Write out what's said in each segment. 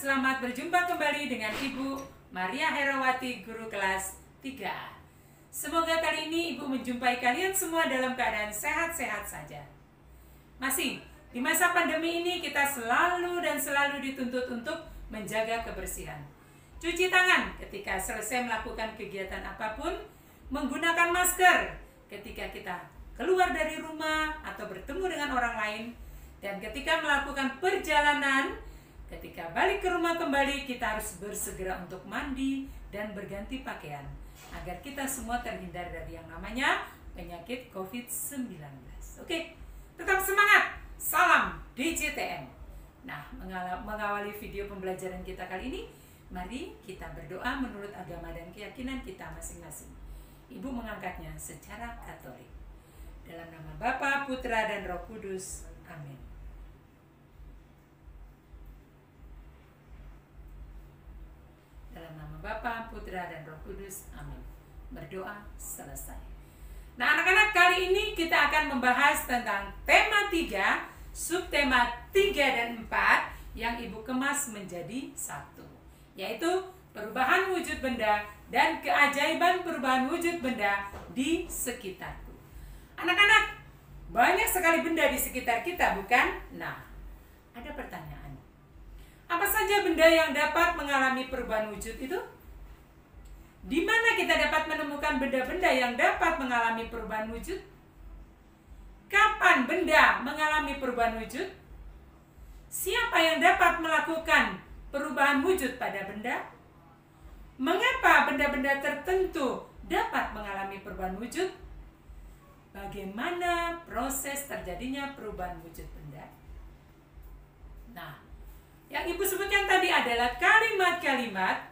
Selamat berjumpa kembali dengan Ibu Maria Herawati, guru kelas 3. Semoga kali ini Ibu menjumpai kalian semua dalam keadaan sehat-sehat saja. Masih di masa pandemi ini kita selalu dituntut untuk menjaga kebersihan. Cuci tangan ketika selesai melakukan kegiatan apapun, menggunakan masker ketika kita keluar dari rumah atau bertemu dengan orang lain, dan ketika melakukan perjalanan, ketika balik ke rumah kembali, kita harus bersegera untuk mandi dan berganti pakaian agar kita semua terhindar dari yang namanya penyakit COVID-19. Oke, tetap semangat. Salam DJTN. Nah, mengawali video pembelajaran kita kali ini, mari kita berdoa menurut agama dan keyakinan kita masing-masing. Ibu mengangkatnya secara Katolik. Dalam nama Bapa, Putra, dan Roh Kudus. Amin. Dalam nama Bapa, Putra, dan Roh Kudus. Amin. Berdoa selesai. Nah, anak-anak, kali ini kita akan membahas tentang tema 3, subtema 3 dan 4 yang Ibu kemas menjadi 1, yaitu perubahan wujud benda dan keajaiban perubahan wujud benda di sekitarku. Anak-anak, banyak sekali benda di sekitar kita, bukan? Nah, ada pertanyaan. Apa saja benda yang dapat mengalami perubahan wujud itu? Di mana kita dapat menemukan benda-benda yang dapat mengalami perubahan wujud? Kapan benda mengalami perubahan wujud? Siapa yang dapat melakukan perubahan wujud pada benda? Mengapa benda-benda tertentu dapat mengalami perubahan wujud? Bagaimana proses terjadinya perubahan wujud benda? Nah, yang Ibu sebutkan tadi adalah kalimat-kalimat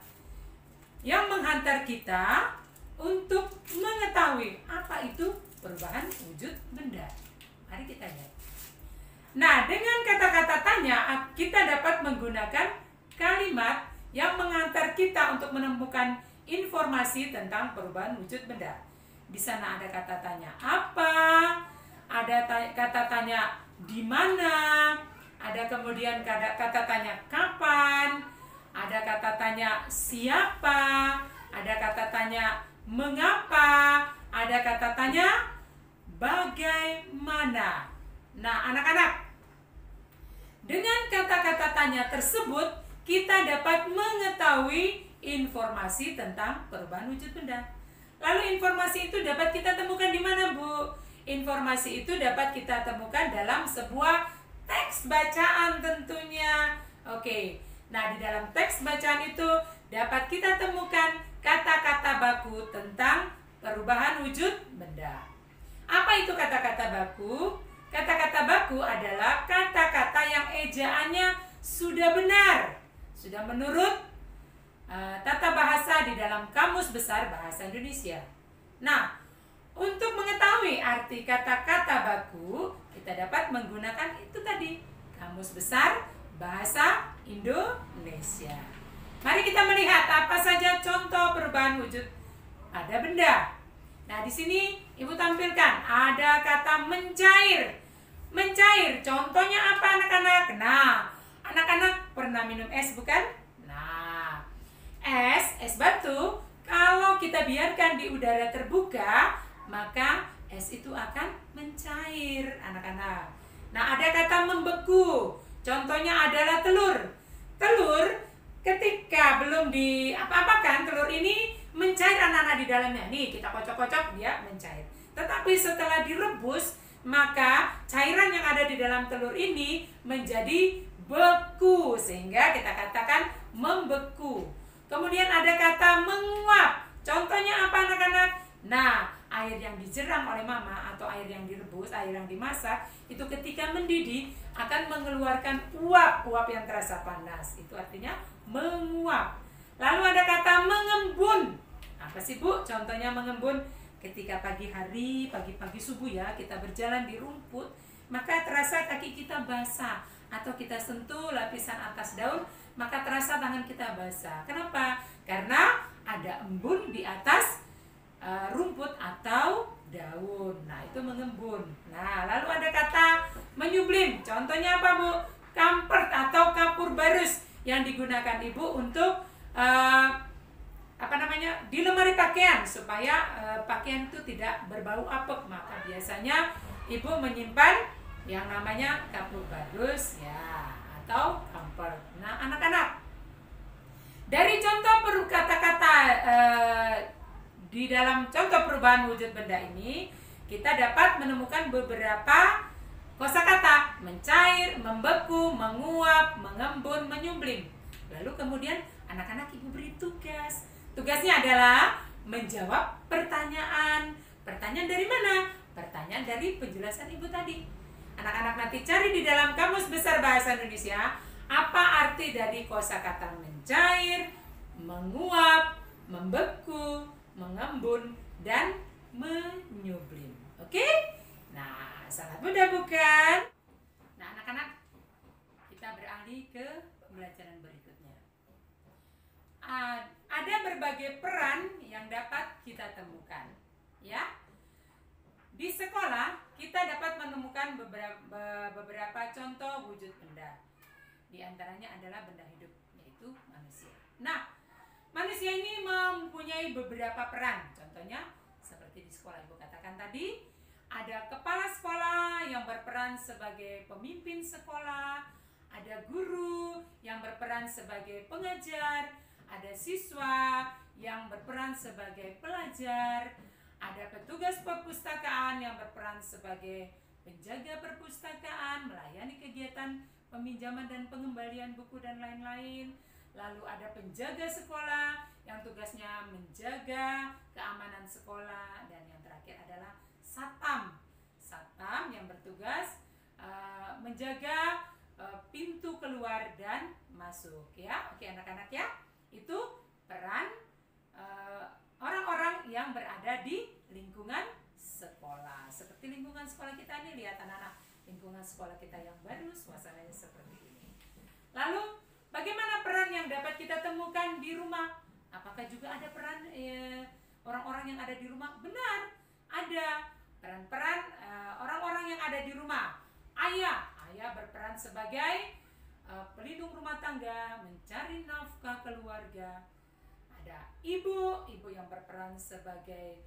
yang menghantar kita untuk mengetahui apa itu perubahan wujud benda. Mari kita lihat. Nah, dengan kata-kata tanya, kita dapat menggunakan kalimat yang menghantar kita untuk menemukan informasi tentang perubahan wujud benda. Di sana ada kata tanya apa, ada kata tanya di mana, ada kemudian kata tanya kapan, ada kata tanya siapa, ada kata tanya mengapa, ada kata tanya bagaimana. Nah, anak-anak, dengan kata-kata tanya tersebut kita dapat mengetahui informasi tentang perubahan wujud benda. Lalu informasi itu dapat kita temukan di mana, Bu? Informasi itu dapat kita temukan dalam sebuah teks bacaan tentunya. Oke. Nah, di dalam teks bacaan itu dapat kita temukan kata-kata baku tentang perubahan wujud benda. Apa itu kata-kata baku? Kata-kata baku adalah kata-kata yang ejaannya sudah benar, sudah menurut tata bahasa di dalam Kamus Besar Bahasa Indonesia. Nah, untuk mengetahui arti kata-kata baku, kita dapat menggunakan itu tadi, Kamus Besar Bahasa Indonesia. Mari kita melihat apa saja contoh perubahan wujud pada benda. Nah, di sini Ibu tampilkan ada kata mencair. Mencair, contohnya apa, anak-anak? Nah, anak-anak pernah minum es, bukan? Nah, es batu, kalau kita biarkan di udara terbuka, maka es itu akan mencair, anak-anak. Nah, ada kata membeku. Contohnya adalah telur. Telur ketika belum apa-apakan, telur ini mencair anak-anak di dalamnya. Nih, kita kocok-kocok, dia mencair. Tetapi setelah direbus, maka cairan yang ada di dalam telur ini menjadi beku, sehingga kita katakan membeku. Kemudian ada kata menguap. Contohnya apa, anak-anak? Nah, air yang dijerang oleh mama atau air yang direbus, air yang dimasak, itu ketika mendidih akan mengeluarkan uap yang terasa panas. Itu artinya menguap. Lalu ada kata mengembun. Apa sih, Bu? Contohnya mengembun ketika pagi hari, pagi-pagi subuh ya, kita berjalan di rumput, maka terasa kaki kita basah, atau kita sentuh lapisan atas daun, maka terasa tangan kita basah. Kenapa? Karena ada embun di atas rumput atau daun. Nah, itu mengembun. Nah, lalu ada kata menyublim. Contohnya apa, Bu? Kampert atau kapur barus. yang digunakan ibu untuk di lemari pakaian supaya pakaian itu tidak berbau apek. Maka biasanya ibu menyimpan yang namanya kapur bagus ya, atau comfort. Nah, anak-anak, dari contoh kata-kata di dalam contoh perubahan wujud benda ini, kita dapat menemukan beberapa kosakata: mencair, membeku, menguap, mengembun, menyumblim. Lalu kemudian anak-anak ibu beri tugas. Tugasnya adalah menjawab pertanyaan. Pertanyaan dari mana? Pertanyaan dari penjelasan ibu tadi. Anak-anak nanti cari di dalam Kamus Besar Bahasa Indonesia apa arti dari kosakata mencair, menguap, membeku, mengembun, dan menyublim. Oke? Nah, sangat mudah bukan? Nah, anak-anak, kita beralih ke pembelajaran berikutnya. Ada berbagai peran yang dapat kita temukan, ya. Di sekolah kita dapat menemukan beberapa contoh wujud benda. Di antaranya adalah benda hidup, yaitu manusia. Nah, manusia ini mempunyai beberapa peran. Contohnya seperti di sekolah ibu katakan tadi, ada kepala sekolah yang berperan sebagai pemimpin sekolah, ada guru yang berperan sebagai pengajar, ada siswa yang berperan sebagai pelajar, ada petugas perpustakaan yang berperan sebagai penjaga perpustakaan, melayani kegiatan peminjaman dan pengembalian buku dan lain-lain. Lalu ada penjaga sekolah yang tugasnya menjaga keamanan sekolah, dan yang terakhir adalah satpam. Satpam yang bertugas menjaga pintu keluar dan masuk, ya. Oke anak-anak ya. Itu peran orang-orang yang berada di lingkungan sekolah. Seperti lingkungan sekolah kita nih, lihat anak-anak, lingkungan sekolah kita yang baru, suasananya seperti ini. Lalu bagaimana peran yang dapat kita temukan di rumah? Apakah juga ada peran orang-orang yang ada di rumah? Benar, ada peran-peran orang-orang yang ada di rumah. Ayah berperan sebagai pelindung rumah tangga, mencari nafkah keluarga. Ada ibu yang berperan sebagai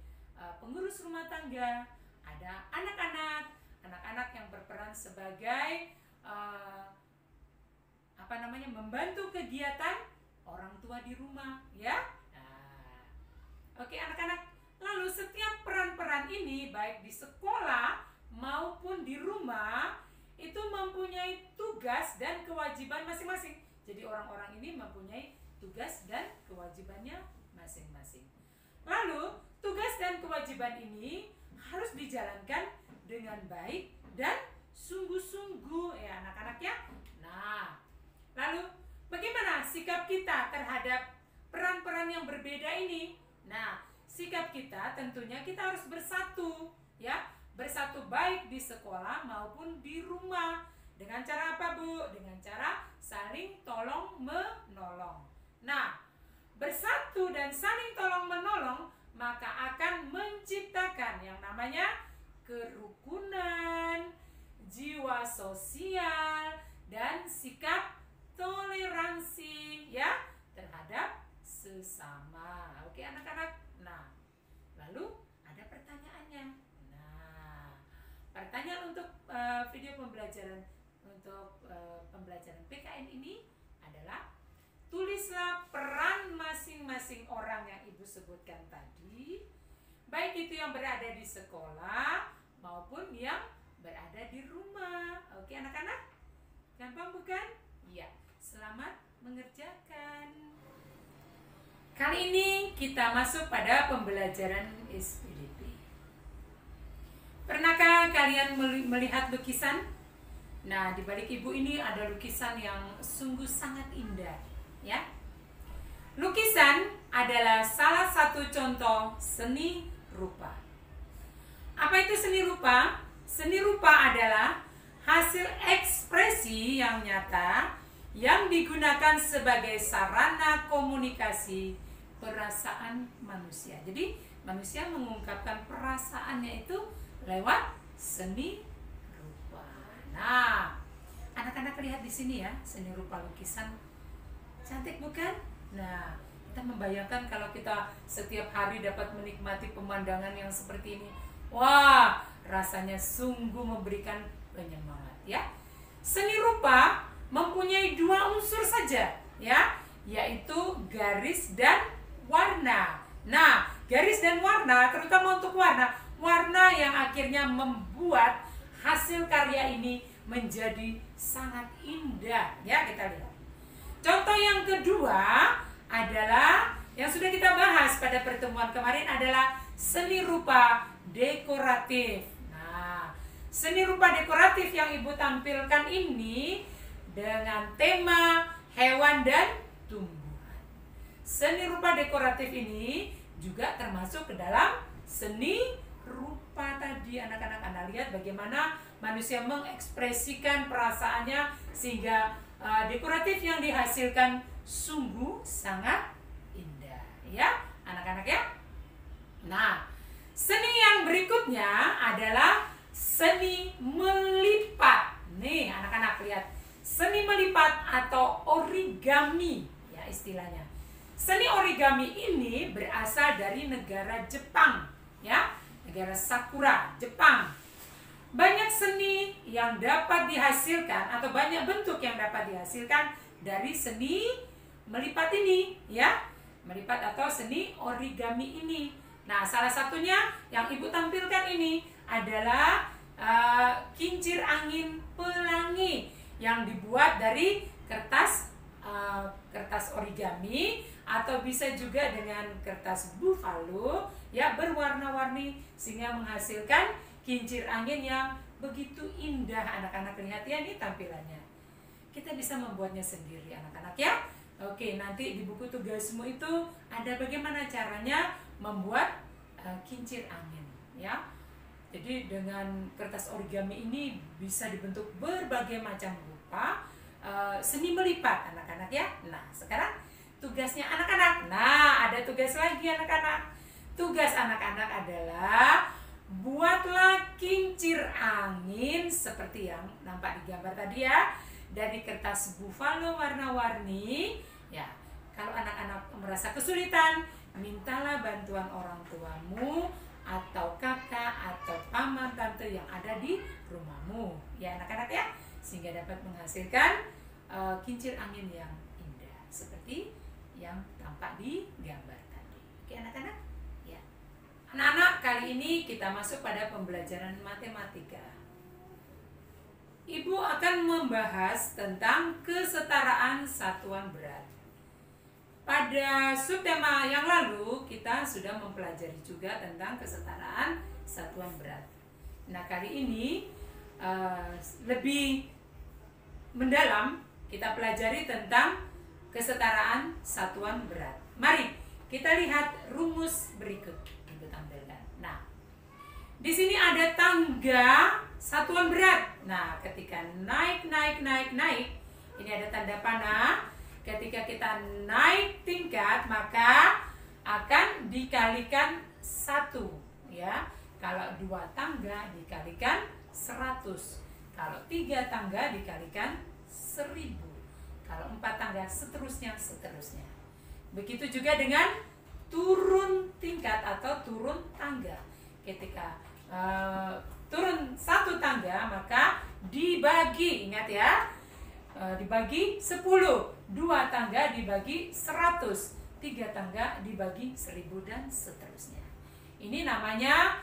pengurus rumah tangga. Ada anak-anak yang berperan sebagai membantu kegiatan orang tua di rumah, ya. Oke anak-anak, lalu setiap peran-peran ini baik di sekolah maupun di rumah itu mempunyai tugas dan kewajiban masing-masing. Jadi orang-orang ini mempunyai tugas dan kewajibannya masing-masing. Lalu tugas dan kewajiban ini harus dijalankan dengan baik dan sungguh-sungguh, ya anak-anak ya. Nah, lalu bagaimana sikap kita terhadap peran-peran yang berbeda ini? Nah, sikap kita tentunya kita harus bersatu, ya. Bersatu baik di sekolah maupun di rumah. Dengan cara apa, Bu? Dengan cara saling tolong menolong. Nah, bersatu dan saling tolong menolong maka akan menciptakan yang namanya kerukunan, jiwa sosial, dan sikap toleransi, ya, terhadap sesama. Oke anak-anak. Nah, lalu ada pertanyaannya. Nah, pertanyaan untuk video pembelajaran untuk pembelajaran PKN ini adalah: tulislah peran masing-masing orang yang Ibu sebutkan tadi, baik itu yang berada di sekolah maupun yang berada di rumah. Oke anak-anak? Gampang bukan? Iya. Selamat mengerjakan. Kali ini kita masuk pada pembelajaran SPDP. Pernahkah kalian melihat lukisan? Nah, di balik Ibu ini ada lukisan yang sungguh sangat indah, ya. Lukisan adalah salah satu contoh seni rupa. Apa itu seni rupa? Seni rupa adalah hasil ekspresi yang nyata yang digunakan sebagai sarana komunikasi perasaan manusia. Jadi manusia mengungkapkan perasaannya itu lewat seni rupa. Nah, anak-anak lihat di sini ya, seni rupa lukisan Cantik bukan? Nah, kita membayangkan kalau kita setiap hari dapat menikmati pemandangan yang seperti ini. Wah, rasanya sungguh memberikan penyemangat ya. Seni rupa mempunyai dua unsur saja ya, yaitu garis dan warna. Nah, garis dan warna, terutama untuk warna yang akhirnya membuat hasil karya ini menjadi sangat indah ya. Kita lihat contoh yang kedua adalah yang sudah kita bahas pada pertemuan kemarin, adalah seni rupa dekoratif. Nah, seni rupa dekoratif yang Ibu tampilkan ini dengan tema hewan dan tumbuhan. Seni rupa dekoratif ini juga termasuk ke dalam seni rupa tadi. Anak-anak, Anda lihat bagaimana manusia mengekspresikan perasaannya sehingga dekoratif yang dihasilkan sungguh sangat indah ya anak-anak ya. Nah, seni yang berikutnya adalah seni melipat. Nih anak-anak lihat, seni melipat atau origami ya istilahnya. Seni origami ini berasal dari negara Jepang ya, negara Sakura, Jepang. Banyak seni yang dapat dihasilkan atau banyak bentuk yang dapat dihasilkan dari seni melipat ini ya, melipat atau seni origami ini. Nah, salah satunya yang Ibu tampilkan ini adalah kincir angin pelangi yang dibuat dari kertas origami, atau bisa juga dengan kertas buffalo ya, berwarna-warni sehingga menghasilkan kincir angin yang begitu indah. Anak-anak lihat ya, ini tampilannya. Kita bisa membuatnya sendiri anak-anak ya. Oke, nanti di buku tugasmu itu ada bagaimana caranya membuat kincir angin ya. Jadi dengan kertas origami ini bisa dibentuk berbagai macam rupa, seni melipat anak-anak ya. Nah, sekarang tugasnya anak-anak. Nah, ada tugas lagi anak-anak. Tugas anak-anak adalah buatlah kincir angin seperti yang nampak di gambar tadi ya, dari kertas buffalo warna-warni ya. Kalau anak-anak merasa kesulitan, mintalah bantuan orang tuamu atau kakak atau paman tante yang ada di rumahmu ya anak-anak ya, sehingga dapat menghasilkan kincir angin yang indah seperti yang tampak di gambar tadi. Oke anak-anak ya. Anak-anak, kali ini kita masuk pada pembelajaran matematika. Ibu akan membahas tentang kesetaraan satuan berat. Pada subtema yang lalu kita sudah mempelajari juga tentang kesetaraan satuan berat. Nah, kali ini lebih mendalam kita pelajari tentang kesetaraan satuan berat. Mari kita lihat rumus berikut Ibu tampilkan. Nah, di sini ada tangga satuan berat. Nah, ketika naik, ini ada tanda panah. Ketika kita naik tingkat, maka akan dikalikan 1 ya. Kalau 2 tangga dikalikan 100. Kalau 3 tangga dikalikan 1000. Kalau 4 tangga seterusnya. Begitu juga dengan turun tingkat atau turun tangga. Ketika turun 1 tangga maka dibagi, ingat ya, dibagi 10, 2 tangga dibagi 100, 3 tangga dibagi 1000 dan seterusnya. Ini namanya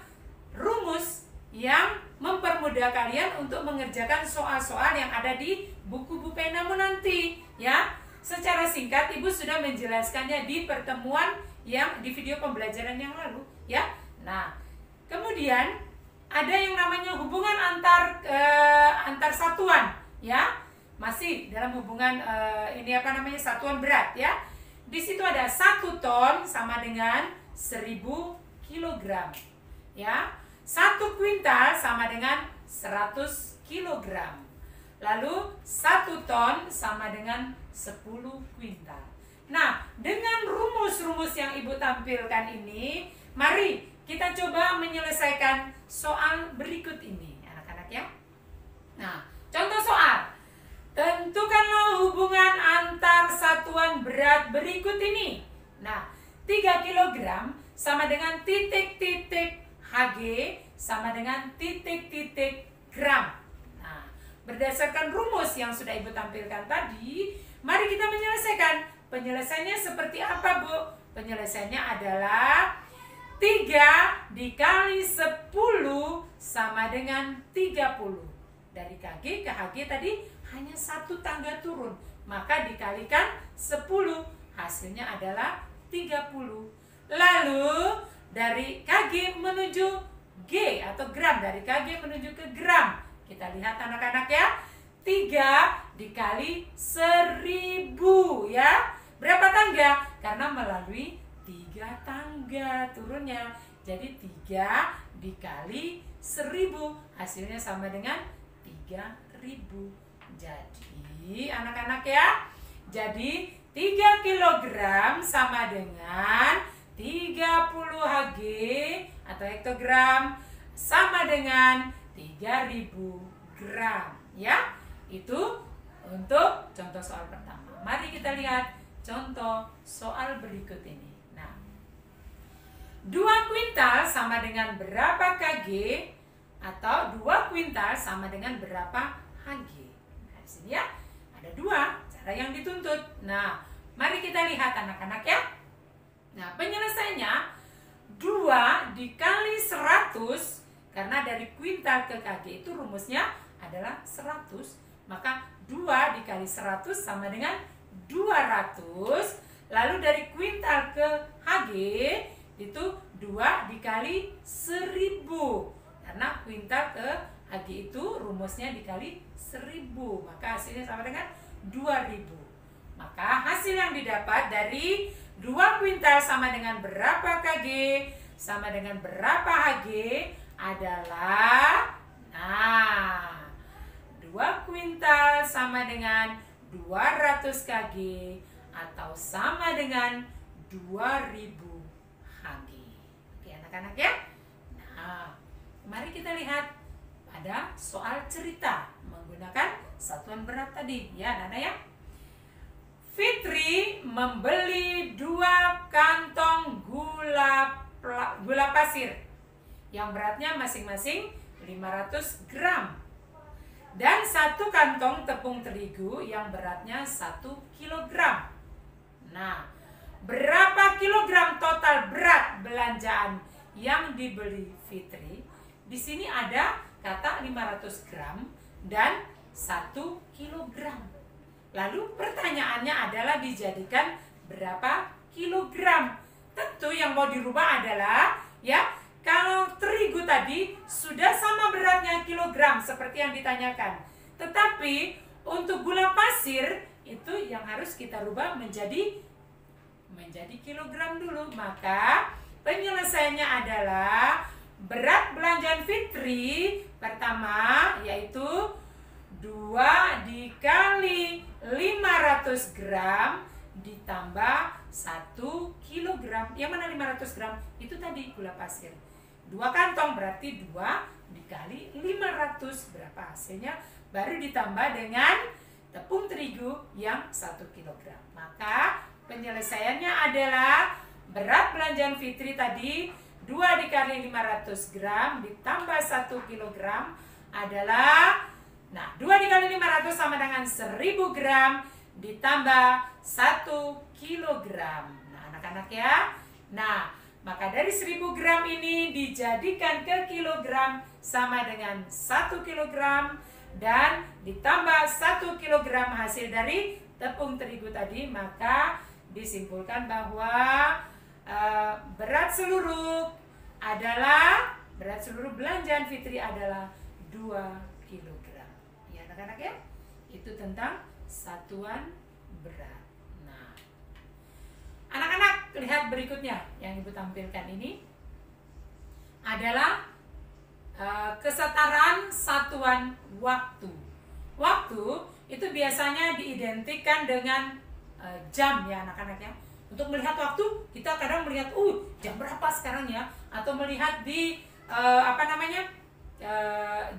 rumus yang mempermudah kalian untuk mengerjakan soal-soal yang ada di buku penamu nanti ya. Secara singkat Ibu sudah menjelaskannya di pertemuan yang di video pembelajaran yang lalu ya. Nah, kemudian ada yang namanya hubungan antar satuan ya. Masih dalam hubungan satuan berat ya. Di situ ada 1 ton sama dengan 1000 kilogram ya. 1 kuintal sama dengan 100 kilogram. Lalu 1 ton sama dengan 10 kuintal. Nah, dengan rumus-rumus yang Ibu tampilkan ini, mari kita coba menyelesaikan soal berikut ini, anak-anak ya. Nah, contoh soal. Tentukanlah hubungan antar satuan berikut ini. Nah, 3 kilogram sama dengan titik-titik Hg sama dengan titik-titik gram. Nah, berdasarkan rumus yang sudah Ibu tampilkan tadi, mari kita menyelesaikan. Penyelesaiannya seperti apa, Bu? Penyelesaiannya adalah 3 dikali 10 sama dengan 30. Dari Kg ke Hg tadi hanya 1 tangga turun. Maka dikalikan 10. Hasilnya adalah 30. Lalu dari Kg menuju G atau gram. Dari Kg menuju ke gram. Kita lihat anak-anak ya. 3 dikali 1000 ya. Berapa tangga? Karena melalui 3 tangga turunnya. Jadi 3 dikali 1000. Hasilnya sama dengan 3000. Jadi anak-anak ya. Jadi 3 kilogram sama dengan 30 Hg atau hektogram sama dengan 3000 gram ya. Itu untuk contoh soal pertama. Mari kita lihat contoh soal berikut ini. Nah, 2 kuintal sama dengan berapa Kg atau 2 kuintal sama dengan berapa Hg. Nah, di sini ya ada 2 cara yang dituntut. Nah, mari kita lihat anak-anak ya. Nah, penyelesaiannya 2 dikali 100, karena dari kuintal ke Kg itu rumusnya adalah 100. Maka 2 dikali 100 sama dengan 200. Lalu dari kuintal ke Hg itu 2 dikali 1000. Karena kuintal ke Hg itu rumusnya dikali 1000. Maka hasilnya sama dengan 2000. Maka hasil yang didapat dari 2 kuintal sama dengan berapa Kg sama dengan berapa Hg adalah, nah, 2 kuintal sama dengan 200 Kg atau sama dengan 2000 Hg. Oke anak-anak ya. Nah, mari kita lihat pada soal cerita menggunakan satuan berat tadi ya anak-anak ya. Fitri membeli 2 kantong gula pasir yang beratnya masing-masing 500 gram dan 1 kantong tepung terigu yang beratnya 1 kilogram. Nah, berapa kilogram total berat belanjaan yang dibeli Fitri? Di sini ada kata 500 gram dan 1 kilogram. Lalu pertanyaannya adalah dijadikan berapa kilogram? Tentu yang mau dirubah adalah ya, kalau terigu tadi sudah sama beratnya kilogram seperti yang ditanyakan. Tetapi untuk gula pasir itu yang harus kita rubah menjadi kilogram dulu. Maka penyelesaiannya adalah berat belanjaan Fitri pertama yaitu 2 dikali 500 gram ditambah 1 kilogram. Yang mana 500 gram? Itu tadi gula pasir. 2 kantong berarti 2 dikali 500. Berapa hasilnya? Baru ditambah dengan tepung terigu yang 1 kilogram. Maka penyelesaiannya adalah berat belanjaan Fitri tadi 2 dikali 500 gram ditambah 1 kilogram adalah, nah, 2 dikali 500 sama dengan 1000 gram ditambah 1 kilogram. Nah, anak-anak ya. Nah, maka dari 1000 gram ini dijadikan ke kilogram sama dengan 1 kilogram dan ditambah 1 kilogram hasil dari tepung terigu tadi, maka disimpulkan bahwa berat seluruh belanjaan Fitri adalah 2 kilogram. Ya anak-anak ya. Itu tentang satuan berat. Nah, anak-anak lihat berikutnya yang Ibu tampilkan ini adalah kesetaraan satuan waktu. Waktu itu biasanya diidentikan dengan jam ya anak-anak ya. Untuk melihat waktu kita kadang melihat jam berapa sekarang ya, atau melihat di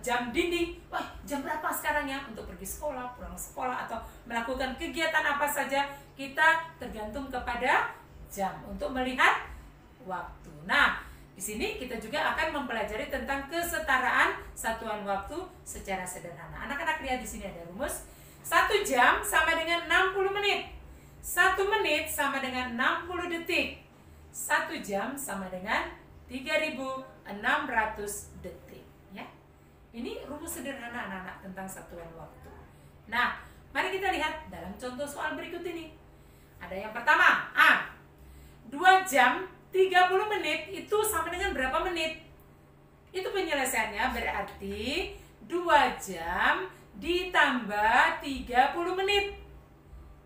jam dinding, wah jam berapa sekarang ya untuk pergi sekolah, pulang sekolah, atau melakukan kegiatan apa saja, kita tergantung kepada jam untuk melihat waktu. Nah, di sini kita juga akan mempelajari tentang kesetaraan satuan waktu secara sederhana. Anak-anak lihat di sini ada rumus. 1 jam sama dengan 60 menit. 1 menit sama dengan 60 detik. 1 jam sama dengan 3.600 detik. Ya. Ini rumus sederhana anak-anak tentang satuan waktu. Nah, mari kita lihat dalam contoh soal berikut ini. Ada yang pertama, A. 2 jam 30 menit itu sama dengan berapa menit? Itu penyelesaiannya berarti 2 jam ditambah 30 menit.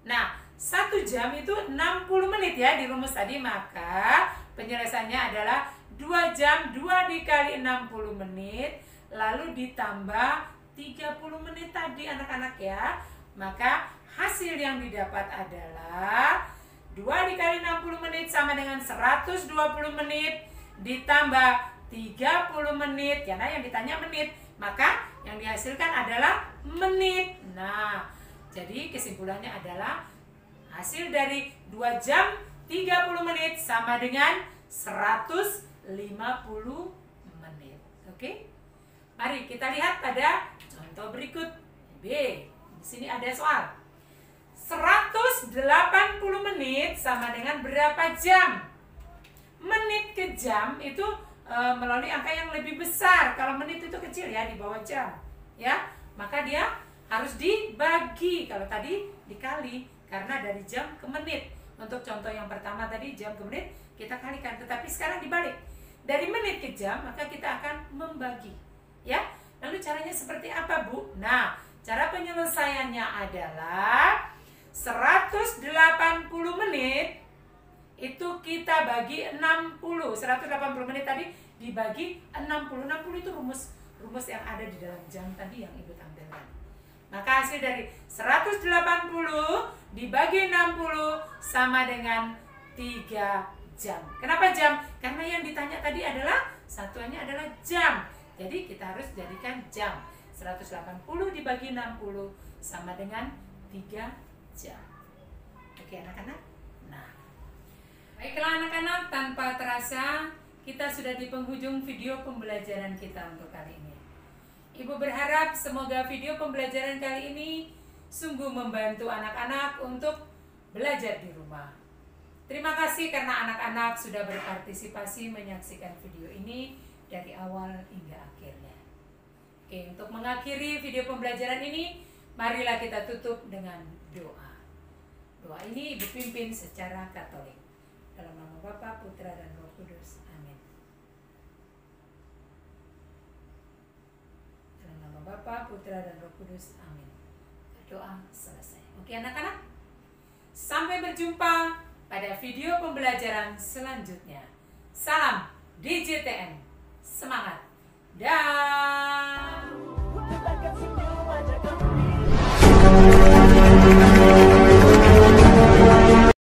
Nah, 1 jam itu 60 menit ya di rumus tadi. Maka penyelesaiannya adalah 2 jam 2 dikali 60 menit lalu ditambah 30 menit tadi anak-anak ya. Maka hasil yang didapat adalah 2 dikali 60 menit sama dengan 120 menit ditambah 30 menit. Karena yang ditanya menit, maka yang dihasilkan adalah menit. Nah, jadi kesimpulannya adalah hasil dari 2 jam 30 menit sama dengan 150 menit. Oke? Mari kita lihat pada contoh berikut B. Di sini ada soal. 180 menit sama dengan berapa jam? Menit ke jam itu melalui angka yang lebih besar. Kalau menit itu kecil ya, di bawah jam. Ya, maka dia harus dibagi. Kalau tadi dikali, karena dari jam ke menit. Untuk contoh yang pertama tadi jam ke menit kita kalikan, tetapi sekarang dibalik. Dari menit ke jam maka kita akan membagi. Ya, lalu caranya seperti apa, Bu? Nah, cara penyelesaiannya adalah 180 menit itu kita bagi 60. 180 menit tadi dibagi 60. 60 itu rumus yang ada di dalam jam tadi yang Ibu tampilkan. Maka hasil dari 180 dibagi 60 sama dengan 3 jam. Kenapa jam? Karena yang ditanya tadi adalah satuannya adalah jam. Jadi kita harus jadikan jam. 180 dibagi 60 sama dengan 3 jam. Oke anak-anak? Nah, baiklah anak-anak, tanpa terasa kita sudah di penghujung video pembelajaran kita untuk kali ini. Ibu berharap semoga video pembelajaran kali ini sungguh membantu anak-anak untuk belajar di rumah. Terima kasih karena anak-anak sudah berpartisipasi menyaksikan video ini dari awal hingga akhirnya. Oke, untuk mengakhiri video pembelajaran ini, marilah kita tutup dengan doa. Doa ini Ibu pimpin secara Katolik. Dalam nama Bapa, Putra, dan Roh Kudus. Amin. Dalam nama Bapa, Putra, dan Roh Kudus. Amin. Doa selesai. Oke anak-anak, sampai berjumpa pada video pembelajaran selanjutnya. Salam DJTN. Semangat. Dah.